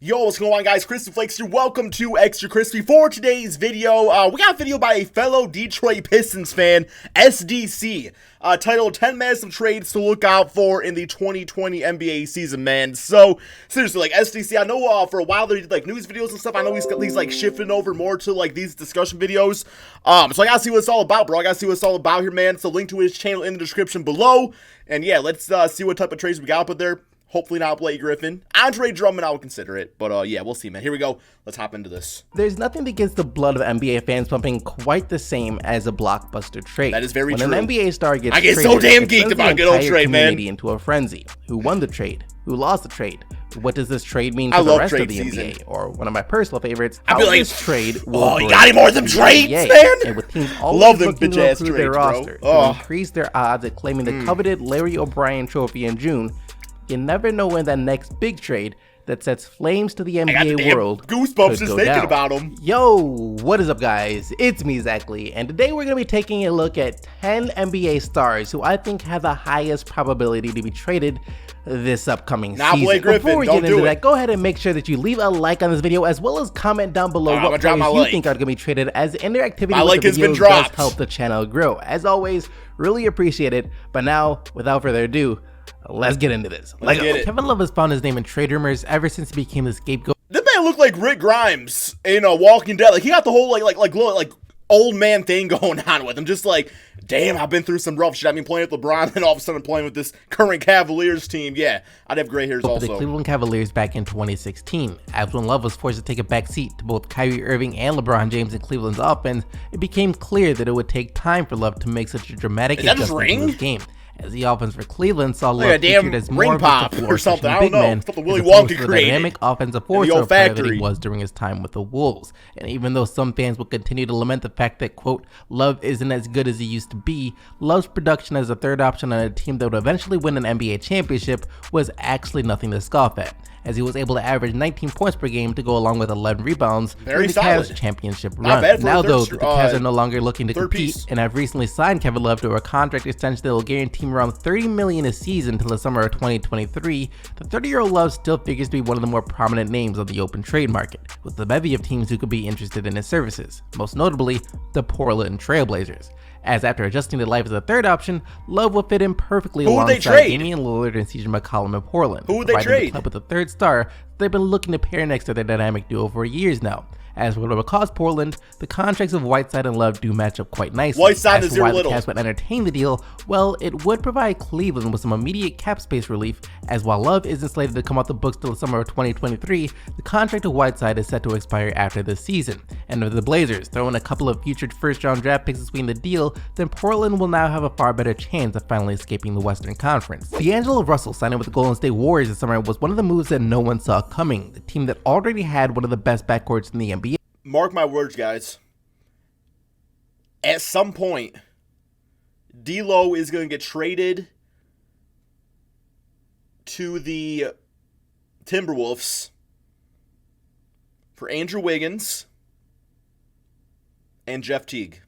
Yo, what's going on, guys? Crispy Flakes here. Welcome to Extra Crispy. For today's video, we got a video by a fellow Detroit Pistons fan, SDC, titled 10 massive trades to look out for in the 2020 NBA season, man. So, seriously, like, SDC, I know for a while they did, like, news videos and stuff. I know he's like, shifting over more to, like, these discussion videos. So I gotta see what it's all about, bro. I gotta see what it's all about here, man. So, link to his channel in the description below. And, yeah, let's see what type of trades we got up there. Hopefully not Blake Griffin. Andre Drummond, I would consider it. But, yeah, we'll see, man. Here we go. Let's hop into this. There's nothing that gets the blood of NBA fans pumping quite the same as a blockbuster trade. That is very true. When an NBA star gets I get traded, so damn it geeked throws about a the good old entire trade, man. community into a frenzy. Who won the trade? Who lost the trade? What does this trade mean I for the love rest of trade the season. NBA? Or one of my personal favorites, I'd how be like, this trade will oh, you break got any more of them the trades, NBA. man? And with teams always Love them looking to bitch-ass improve their trades, bro. roster, Oh. to increase their odds at claiming the coveted Larry O'Brien trophy in June, you never know when that next big trade that sets flames to the I got the NBA damn world goosebumps could just go thinking down. about them. Yo, what is up, guys? It's me, Zach Lee, and today we're going to be taking a look at 10 NBA stars who I think have the highest probability to be traded this upcoming season. Blake Griffin, Before we don't get into do that, it. go ahead and make sure that you leave a like on this video, as well as comment down below I'm gonna what drop players my you like. think are going to be traded, as interactivity My with like the has been videos does dropped. help the channel grow. As always, really appreciate it. But now, without further ado, let's get into this. Let's get it. Kevin Love has found his name in trade rumors ever since he became the scapegoat. This man looked like Rick Grimes in Walking Dead. Like, he got the whole, like old man thing going on with him. Just like, damn, I've been through some rough shit. I mean, playing with LeBron, and all of a sudden playing with this current Cavaliers team. Yeah, I'd have gray hairs The also. Cleveland Cavaliers back in 2016. As when Love was forced to take a back seat to both Kyrie Irving and LeBron James in Cleveland's offense, it became clear that it would take time for Love to make such a dramatic Is that his adjustment to ring? his game. As the offense for Cleveland saw Like Love a damn featured as ring more of pop a or something. I big don't know. man, Something Willy as opposed Wonka to the created dynamic offensive the force old player that factory. he was during his time with the Wolves. And even though some fans will continue to lament the fact that, quote, Love isn't as good as he used to be, Love's production as a third option on a team that would eventually win an NBA championship was actually nothing to scoff at, as he was able to average 19 points per game to go along with 11 rebounds Very during the Cavs solid. championship Not run. bad for Now, a though, third- that the Cavs are no longer looking to third compete piece. and have recently signed Kevin Love to a contract extension that will guarantee him around $30 million a season until the summer of 2023, the 30-year-old Love still figures to be one of the more prominent names on the open trade market, with a bevy of teams who could be interested in his services, most notably the Portland Trail Blazers. As after adjusting to life as a third option, Love will fit in perfectly Who would they alongside trade? Damian Lillard and CJ McCollum in Portland, Who would they providing the trade? club with a third star they've been looking to pair next to their dynamic duo for years now. As for what it will cost Portland, the contracts of Whiteside and Love do match up quite nicely. Whiteside As is for why your little. the Cavs would entertain the deal, well, it would provide Cleveland with some immediate cap space relief, as while Love isn't slated to come off the books till the summer of 2023, the contract of Whiteside is set to expire after this season. And with the Blazers throwing a couple of future first-round draft picks between the deal, then Portland will now have a far better chance of finally escaping the Western Conference. D'Angelo Russell signing with the Golden State Warriors this summer was one of the moves that no one saw coming, the team that already had one of the best backcourts in the NBA. Mark my words, guys. At some point, D'Lo is going to get traded to the Timberwolves for Andrew Wiggins and Jeff Teague.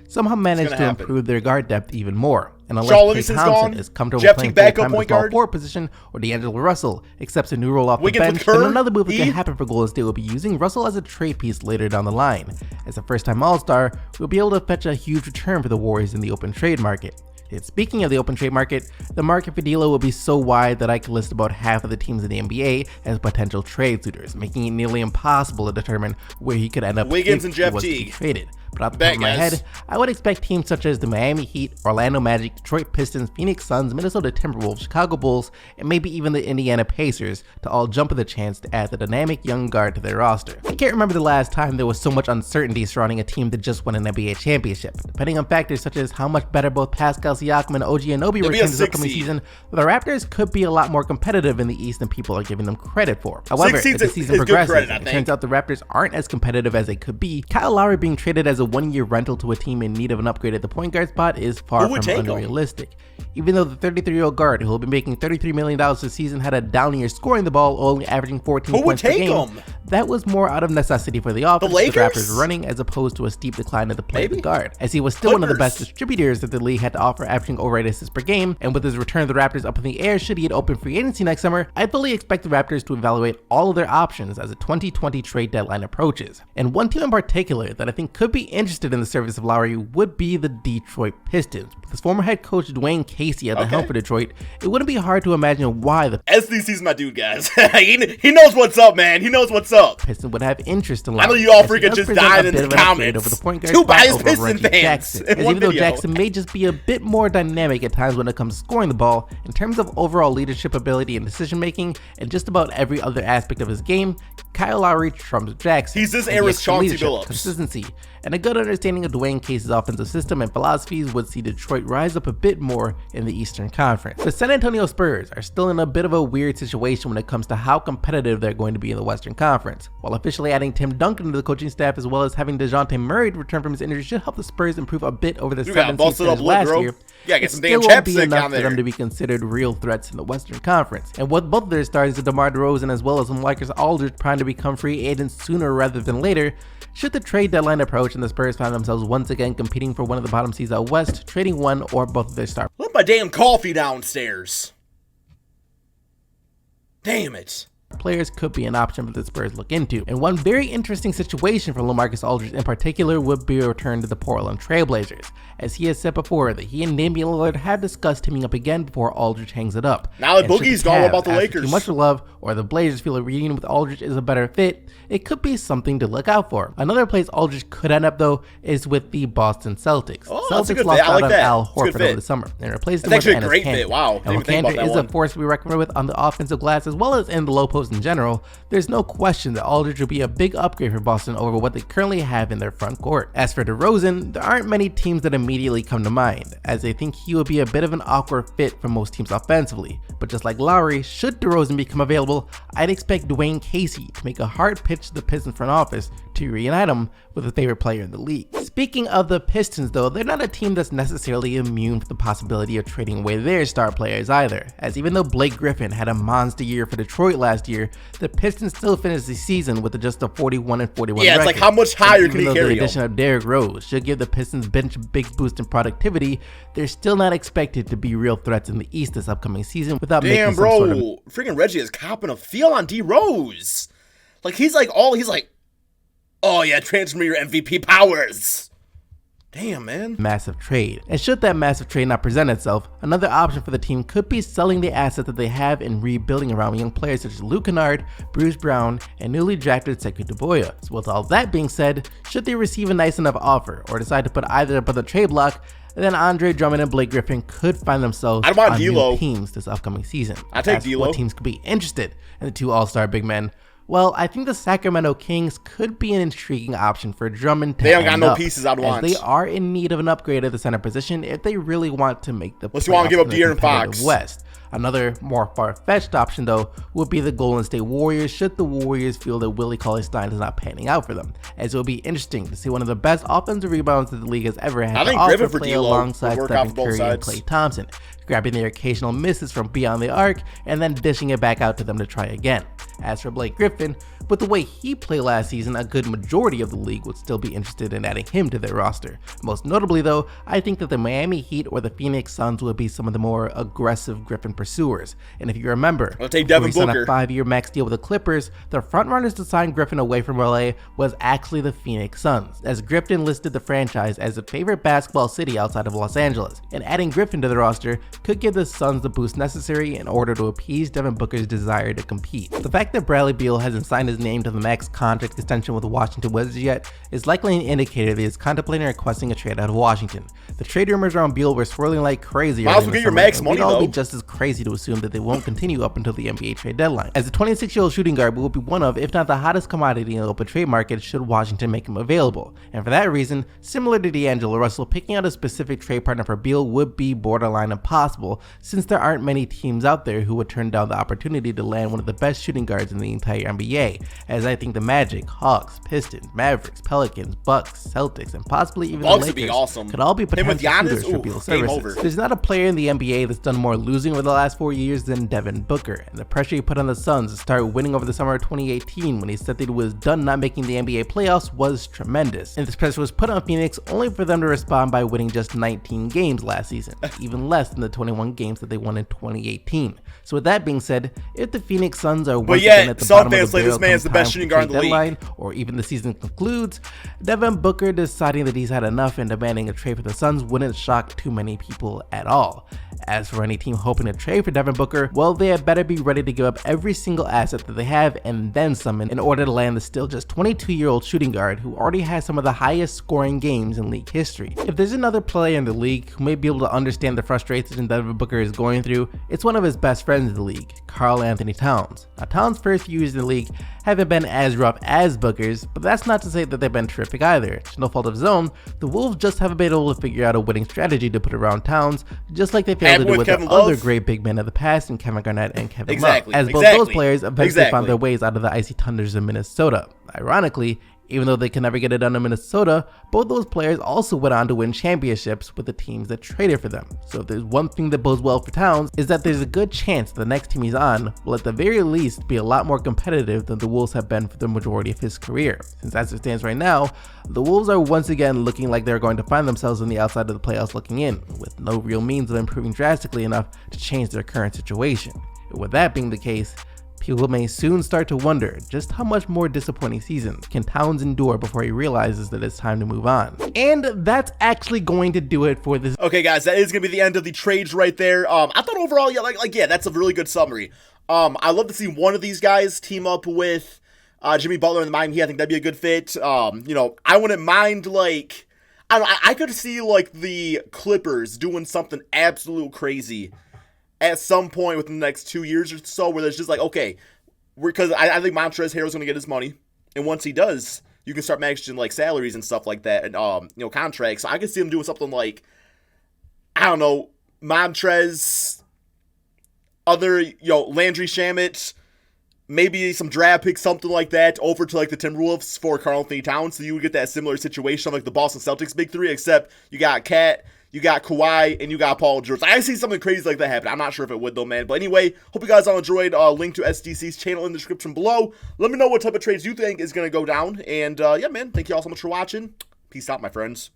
Somehow managed to happen. improve their guard depth even more. And Shaw unless Klay Livingston's Thompson gone, is comfortable Jeff playing Teague backup full-time in the point small guard. forward position, or D'Angelo Russell accepts a new role off Wiggins the with bench, then Kerr, another move that can Heath. happen for Golden State will be using Russell as a trade piece later down the line. As a first-time All-Star, we'll be able to fetch a huge return for the Warriors in the open trade market. And speaking of the open trade market, the market for D'Lo will be so wide that I could list about half of the teams in the NBA as potential trade suitors, making it nearly impossible to determine where he could end up Wiggins if and Jeff he was to be Teague. traded. But off the Bet, top of my guys. head, I would expect teams such as the Miami Heat, Orlando Magic, Detroit Pistons, Phoenix Suns, Minnesota Timberwolves, Chicago Bulls, and maybe even the Indiana Pacers to all jump at the chance to add the dynamic young guard to their roster. I can't remember the last time there was so much uncertainty surrounding a team that just won an NBA championship. Depending on factors such as how much better both Pascal Siakam and OG Anunoby They'll be a return this 6 upcoming seed. season, the Raptors could be a lot more competitive in the East than people are giving them credit for. However, as seeds the is season good progresses, credit, I it think. turns out the Raptors aren't as competitive as they could be. Kyle Lowry being traded as a one-year rental to a team in need of an upgrade at the point guard spot is far Who from would take him? unrealistic. Even though the 33-year-old guard, who will be making $33 million this season, had a down year scoring the ball, only averaging 14 Who would points per take game, him? that was more out of necessity for the offense the Lakers Raptors running as opposed to a steep decline of the play of the guard, as he was still one of the best distributors that the league had to offer, averaging over 8 assists per game, and with his return of the Raptors up in the air should he hit open free agency next summer, I fully expect the Raptors to evaluate all of their options as the 2020 trade deadline approaches. And one team in particular that I think could be interested in the service of Lowry would be the Detroit Pistons. With his former head coach Dwayne Casey at the helm for Detroit, it wouldn't be hard to imagine why the SDC's my dude, guys. he knows what's up, man. He knows what's up. Pistons would have interest in Lowry. I know you all freaking just died in the comments. Over the point guard Two biased over Piston fans Jackson, in as one even though video. Jackson may just be a bit more dynamic at times when it comes to scoring the ball, in terms of overall leadership ability and decision making, and just about every other aspect of his game, Kyle Lowry trumps Jackson. He's this era's Chauncey Billups. Consistency, and a good understanding of Dwayne Casey's offensive system and philosophies would see Detroit rise up a bit more in the Eastern Conference. The San Antonio Spurs are still in a bit of a weird situation when it comes to how competitive they're going to be in the Western Conference. While officially adding Tim Duncan to the coaching staff as well as having DeJounte Murray return from his injury should help the Spurs improve a bit over the 7th seed last year, get some damn still won't be chapstick enough on for there them to be considered real threats in the Western Conference. And with both of their stars, DeMar DeRozan as well as Marcus Aldridge trying to become free agents sooner rather than later, should the trade deadline approach and the Spurs find themselves once again competing for one of the bottom seeds out west, trading one or both of their stars. Let my damn coffee downstairs. Damn it. Players could be an option for the Spurs look into. And one very interesting situation for LaMarcus Aldridge in particular would be a return to the Portland Trailblazers, as he has said before that he and Damian Lillard have discussed teaming up again before Aldridge hangs it up. Now that Boogie's gone, what about the Lakers? Too much love, or the Blazers feel a reunion with Aldridge is a better fit, it could be something to look out for. Another place Aldridge could end up though is with the Boston Celtics. Celtics lost out on Al Horford over the summer and replaced him with Enes great Kanter. fit. Wow. And Kanter is a force to be reckoned with on the offensive glass as well as in the low post in general. There's no question that Aldridge will be a big upgrade for Boston over what they currently have in their front court. As for DeRozan, there aren't many teams that immediately come to mind, as they think he would be a bit of an awkward fit for most teams offensively. But just like Lowry, should DeRozan become available, I'd expect Dwayne Casey to make a hard pitch to the Pistons front office to reunite him with a favorite player in the league. Speaking of the Pistons though, they're not a team that's necessarily immune from the possibility of trading away their star players either, as even though Blake Griffin had a monster year for Detroit last year, the Pistons still finished the season with just a 41-41 record. Yeah, it's like how much higher can he carry? The addition of Derrick Rose should give the Pistons bench a big boost in productivity, they're still not expected to be real threats in the East this upcoming season without making some sort of... freaking Reggie is copping a feel on D Rose. Like he's like, oh yeah, transfer your MVP powers. Damn, man. Massive trade. And should that massive trade not present itself, another option for the team could be selling the assets that they have and rebuilding around young players such as Luke Kennard, Bruce Brown, and newly drafted Sekou Doumbouya. So with all that being said, should they receive a nice enough offer or decide to put either up on the trade block, then Andre Drummond and Blake Griffin could find themselves on new teams this upcoming season. I take D'Lo. What teams could be interested in the two all-star big men? Well, I think the Sacramento Kings could be an intriguing option for Drummond to They don't got no pieces I'd want. They are in need of an upgrade at the center position if they really want to make the playoffs. You want to give up De'Aaron Fox. West. Another more far-fetched option though would be the Golden State Warriors should the Warriors feel that Willie Cauley-Stein is not panning out for them, as it would be interesting to see one of the best offensive rebounds that the league has ever had. I think Griffin for D'Lo alongside would work out Stephen for both Curry and sides. Klay Thompson, grabbing their occasional misses from beyond the arc and then dishing it back out to them to try again. As for Blake Griffin, with the way he played last season, a good majority of the league would still be interested in adding him to their roster. Most notably though, I think that the Miami Heat or the Phoenix Suns would be some of the more aggressive Griffin pursuers. And if you remember, I'll take Devin before he Booker. signed a 5-year max deal with the Clippers, the frontrunners to sign Griffin away from LA was actually the Phoenix Suns, as Griffin listed the franchise as a favorite basketball city outside of Los Angeles. And adding Griffin to the roster could give the Suns the boost necessary in order to appease Devin Booker's desire to compete. The fact that Bradley Beal hasn't signed his name to the max contract extension with the Washington Wizards yet is likely an indicator that he is contemplating requesting a trade out of Washington. The trade rumors around Beal were swirling like crazy. Might as well get your max money, though. We'd all though. be just as crazy to assume that they won't continue up until the NBA trade deadline. As the 26-year-old shooting guard will be one of, if not the hottest commodity in the open trade market should Washington make him available. And for that reason, similar to D'Angelo Russell, picking out a specific trade partner for Beal would be borderline impossible, since there aren't many teams out there who would turn down the opportunity to land one of the best shooting guards in the entire NBA. as I think the Magic, Hawks, Pistons, Mavericks, Pelicans, Bucks, Celtics, and possibly even Bucks the would be Lakers awesome. could all be Him potential with Giannis, suitors for ooh, Beal game services. over. There's not a player in the NBA that's done more losing over the last 4 years than Devin Booker, and the pressure he put on the Suns to start winning over the summer of 2018 when he said that he was done not making the NBA playoffs was tremendous. And this pressure was put on Phoenix only for them to respond by winning just 19 games last season, even less than the 21 games that they won in 2018. So with that being said, if the Phoenix Suns are once again at the bottom of the barrel come this man's the best time for shooting the guard in trade the league. deadline, or even the season concludes, Devin Booker deciding that he's had enough and demanding a trade for the Suns wouldn't shock too many people at all. As for any team hoping to trade for Devin Booker, well, they had better be ready to give up every single asset that they have and then some in order to land the still just 22-year-old shooting guard who already has some of the highest scoring games in league history. If there's another player in the league who may be able to understand the frustration Devin Booker is going through, it's one of his best friends in the league, Karl Anthony Towns. Now, Towns' first few years in the league haven't been as rough as Booker's, but that's not to say that they've been terrific either. It's no fault of his own, the Wolves just haven't been able to figure out a winning strategy to put around Towns, just like they failed to do with the other great big men of the past in Kevin Garnett and Kevin Love, as both those players eventually found their ways out of the icy tundras of Minnesota. Ironically, even though they can never get it done in Minnesota, both those players also went on to win championships with the teams that traded for them. So if there's one thing that bodes well for Towns, is that there's a good chance the next team he's on will at the very least be a lot more competitive than the Wolves have been for the majority of his career. Since as it stands right now, the Wolves are once again looking like they're going to find themselves on the outside of the playoffs looking in, with no real means of improving drastically enough to change their current situation. With that being the case, people may soon start to wonder just how much more disappointing seasons can Towns endure before he realizes that it's time to move on. And that's actually going to do it for this. Okay, guys, that is going to be the end of the trades right there. I thought overall, yeah, that's a really good summary. I'd love to see one of these guys team up with Jimmy Butler in the Miami Heat. I think that'd be a good fit. I wouldn't mind, I could see, the Clippers doing something absolute crazy at some point within the next 2 years or so, where there's just okay, because I think Montrezl Harrell's going to get his money, and once he does, you can start managing salaries and stuff like that, and contracts. So I could see him doing something like, I don't know, Montrezl, Landry Shamet, maybe some draft picks, something like that, over to the Timberwolves for Karl Anthony Towns. So you would get that similar situation of the Boston Celtics big three, except you got Kat, you got Kawhi, and you got Paul George. I see something crazy like that happen. I'm not sure if it would, though, man. But anyway, hope you guys all enjoyed. Link to SDC's channel in the description below. Let me know what type of trades you think is going to go down. And, yeah, man, thank you all so much for watching. Peace out, my friends.